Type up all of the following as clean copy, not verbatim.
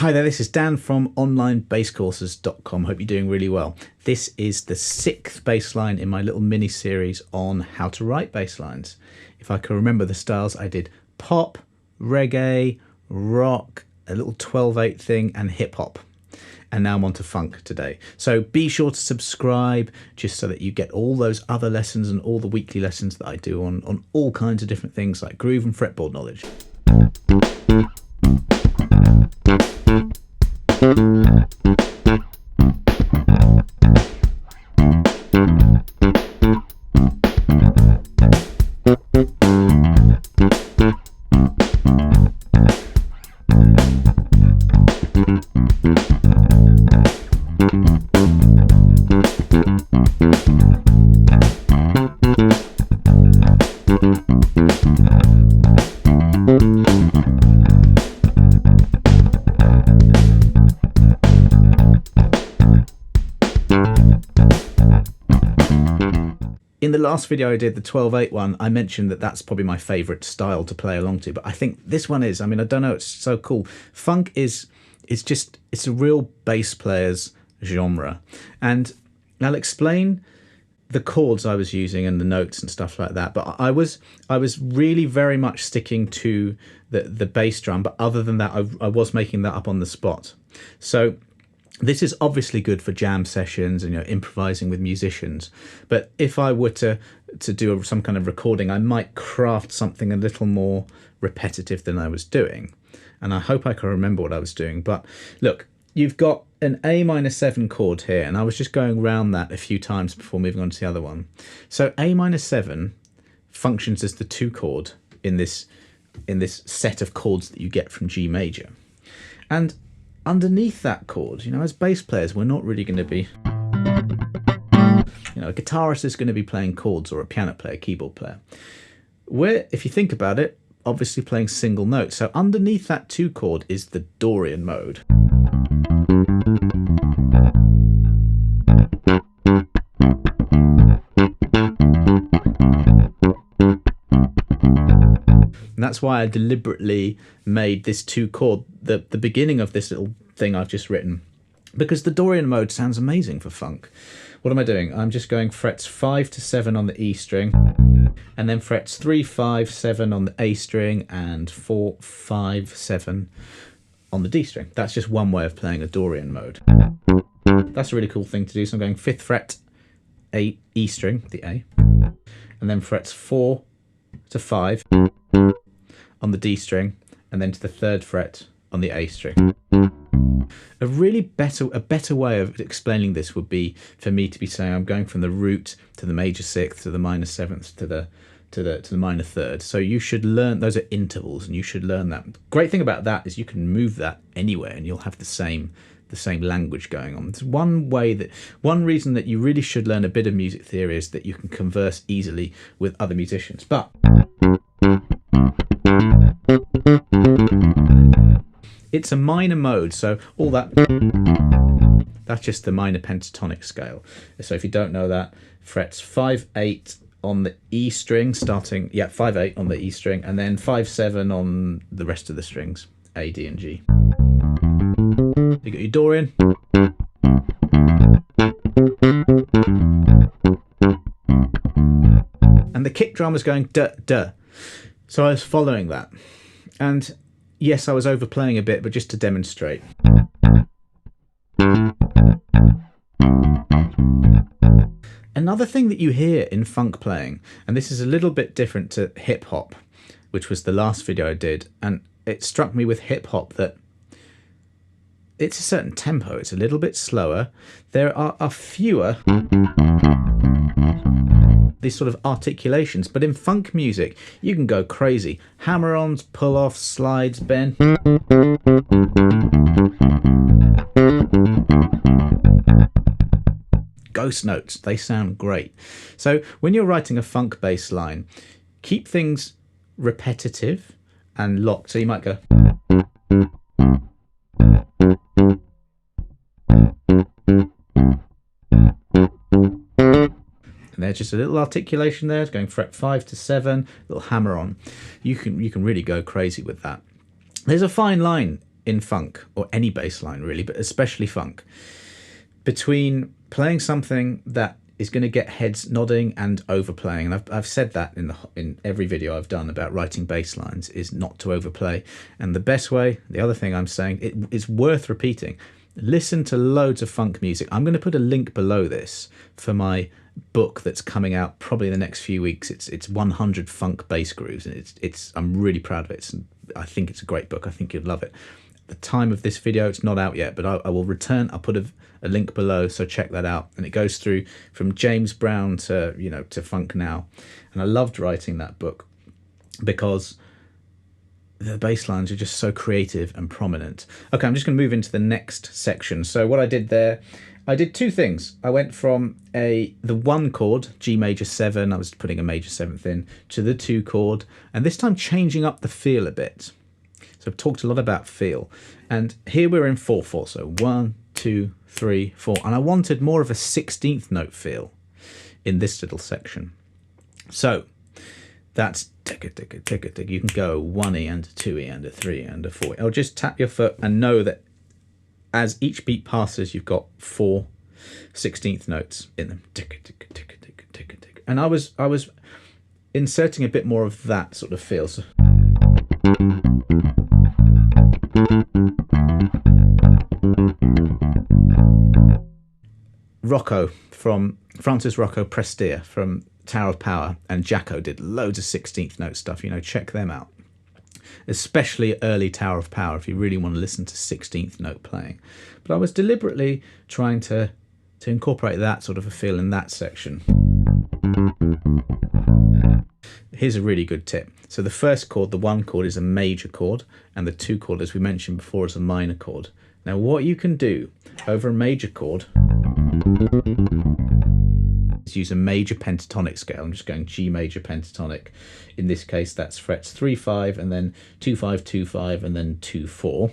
Hi there, this is Dan from onlinebasscourses.com. Hope you're doing really well. This is the 6th bass line in my little mini series on how to write bass lines. If I can remember the styles, I did pop, reggae, rock, a little 12/8 thing, and hip hop. And now I'm on to funk today. So be sure to subscribe just so that you get all those other lessons and all the weekly lessons that I do on all kinds of different things like groove and fretboard knowledge. In the last video I did, the 12/8 one, I mentioned that that's probably my favourite style to play along to, but I think this one is. I mean, I don't know, it's so cool. Funk it's a real bass player's genre. And I'll explain the chords I was using and the notes and stuff like that, but I was really very much sticking to the bass drum, but other than that, I was making that up on the spot. So this is obviously good for jam sessions and improvising with musicians. But if I were to do some kind of recording, I might craft something a little more repetitive than I was doing. And I hope I can remember what I was doing. But look, you've got an A-7 chord here, and I was just going around that a few times before moving on to the other one. So A-7 functions as the 2 chord in this set of chords that you get from G major. And underneath that chord, as bass players, we're not really going to be, a guitarist is going to be playing chords, or a piano player, keyboard player. We're, if you think about it, obviously playing single notes. So underneath that 2 chord is the Dorian mode. And that's why I deliberately made this 2 chord the beginning of this little thing I've just written, because the Dorian mode sounds amazing for funk. What am I doing? I'm just going frets 5 to 7 on the E string, and then frets 3, 5, 7 on the A string, and 4, 5, 7 on the D string. That's just one way of playing a Dorian mode. That's a really cool thing to do. So I'm going 5th fret, E string, the A, and then frets 4 to 5 on the D string, and then to the 3rd fret on the A string. A better way of explaining this would be for me to be saying I'm going from the root to the major 6th to the minor 7th to the minor 3rd. So you should learn, those are intervals, and you should learn that. Great thing about that is you can move that anywhere and you'll have the same language going on. It's one reason that you really should learn a bit of music theory is that you can converse easily with other musicians. But it's a minor mode, so all that's just the minor pentatonic scale. So if you don't know that, frets 5, 8 on the E string, 5, 8 on the E string, and then 5, 7 on the rest of the strings, A, D, and G. You got your Dorian. And the kick drum was going duh, duh. So I was following that. And yes, I was overplaying a bit, but just to demonstrate. Another thing that you hear in funk playing, and this is a little bit different to hip hop, which was the last video I did, and it struck me with hip hop that it's a certain tempo, it's a little bit slower. There are fewer these sort of articulations, but in funk music you can go crazy. Hammer-ons, pull-offs, slides, bend. Ghost notes, they sound great. So when you're writing a funk bass line, keep things repetitive and locked. So you might go, and there's just a little articulation there. It's going fret 5 to 7, little hammer on. You can really go crazy with that. There's a fine line in funk, or any bass line really, but especially funk, between playing something that is going to get heads nodding and overplaying. And I've said that in every video I've done about writing bass lines, is not to overplay. And the best way, the other thing I'm saying, it's worth repeating. Listen to loads of funk music. I'm going to put a link below this for my book that's coming out probably in the next few weeks. It's 100 funk bass grooves, and I'm really proud of it. I think it's a great book. I think you'd love it. At the time of this video, it's not out yet, but I will return. I'll put a link below, so check that out. And it goes through from James Brown to to funk now. And I loved writing that book because the bass lines are just so creative and prominent. Okay, I'm just going to move into the next section. So what I did there, I did two things. I went from the 1 chord, G major 7, I was putting a major 7th in, to the 2 chord, and this time changing up the feel a bit. So I've talked a lot about feel, and here we're in 4/4. So 1, 2, 3, 4, and I wanted more of a 16th note feel in this little section. So that's tick a tick a tick a tick. You can go 1E and a 2E and a 3E and a 4E. Or just tap your foot and know that as each beat passes, you've got 4 16th notes in them. Tick a tick a tick a tick a tick a tick. And I was inserting a bit more of that sort of feel. So Rocco from Francis Rocco Prestia from Tower of Power and Jacko did loads of 16th note stuff. Check them out. Especially early Tower of Power if you really want to listen to 16th note playing. But I was deliberately trying to incorporate that sort of a feel in that section. Here's a really good tip. So the first chord, the 1 chord, is a major chord, and the 2 chord, as we mentioned before, is a minor chord. Now what you can do over a major chord is use a major pentatonic scale. I'm just going G major pentatonic. In this case, that's frets 3, 5, and then 2, 5, 2, 5, and then 2, 4.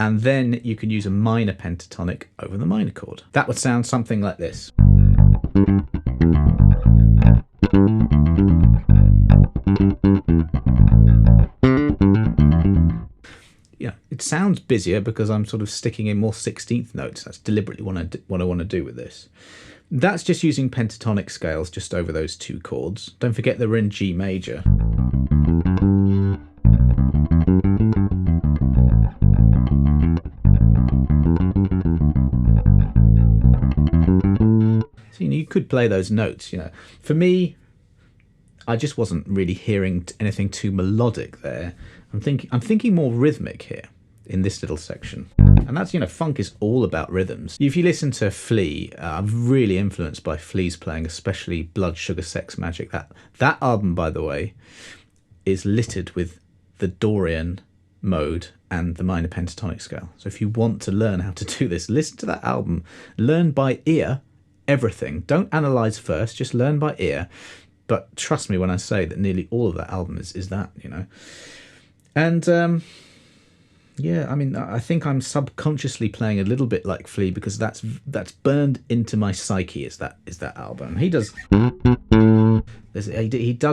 And then you can use a minor pentatonic over the minor chord. That would sound something like this. It sounds busier because I'm sort of sticking in more 16th notes. That's deliberately what I want to do with this. That's just using pentatonic scales just over those 2 chords. Don't forget they're in G major. So you could play those notes. For me, I just wasn't really hearing anything too melodic there. I'm thinking more rhythmic here in this little section. And that's, funk is all about rhythms. If you listen to Flea, I'm really influenced by Flea's playing, especially Blood, Sugar, Sex, Magic. That album, by the way, is littered with the Dorian mode and the minor pentatonic scale. So if you want to learn how to do this, listen to that album. Learn by ear everything. Don't analyze first, just learn by ear. But trust me when I say that nearly all of that album is that, And yeah, I think I'm subconsciously playing a little bit like Flea because that's burned into my psyche. Is that album? He does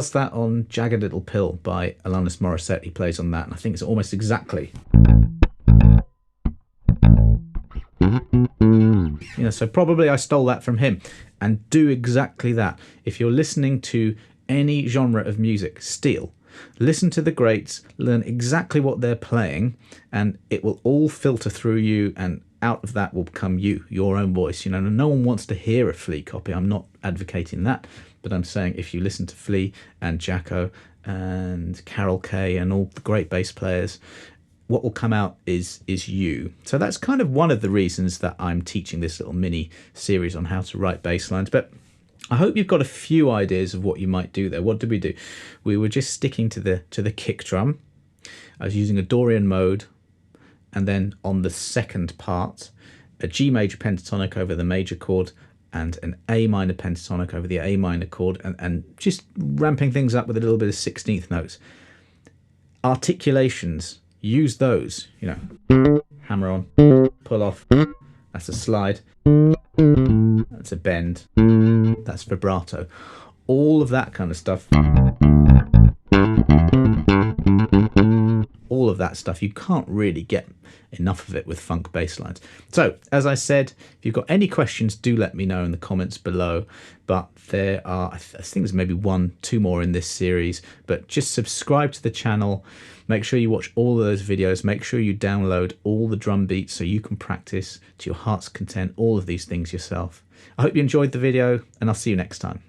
that on Jagged Little Pill by Alanis Morissette. He plays on that, and I think it's almost exactly. So probably I stole that from him, and do exactly that. If you're listening to any genre of music, steal. Listen to the greats, learn exactly what they're playing, and it will all filter through you, and out of that will become your own voice. No one wants to hear a Flea copy. I'm not advocating that, but I'm saying if you listen to Flea and Jacko and Carol Kay and all the great bass players, what will come out is you. So that's kind of one of the reasons that I'm teaching this little mini series on how to write bass lines. But I hope you've got a few ideas of what you might do there. What did we do? We were just sticking to the kick drum. I was using a Dorian mode, and then on the second part, a G major pentatonic over the major chord and an A minor pentatonic over the A minor chord, and just ramping things up with a little bit of 16th notes. Articulations, use those, hammer on, pull off, that's a slide, that's a bend, that's vibrato, all of that kind of stuff. All of that stuff. You can't really get enough of it with funk bass lines. So, as I said, if you've got any questions, do let me know in the comments below. But there are, I think there's maybe 1-2 more in this series, but just subscribe to the channel. Make sure you watch all of those videos. Make sure you download all the drum beats so you can practice to your heart's content all of these things yourself. I hope you enjoyed the video, and I'll see you next time.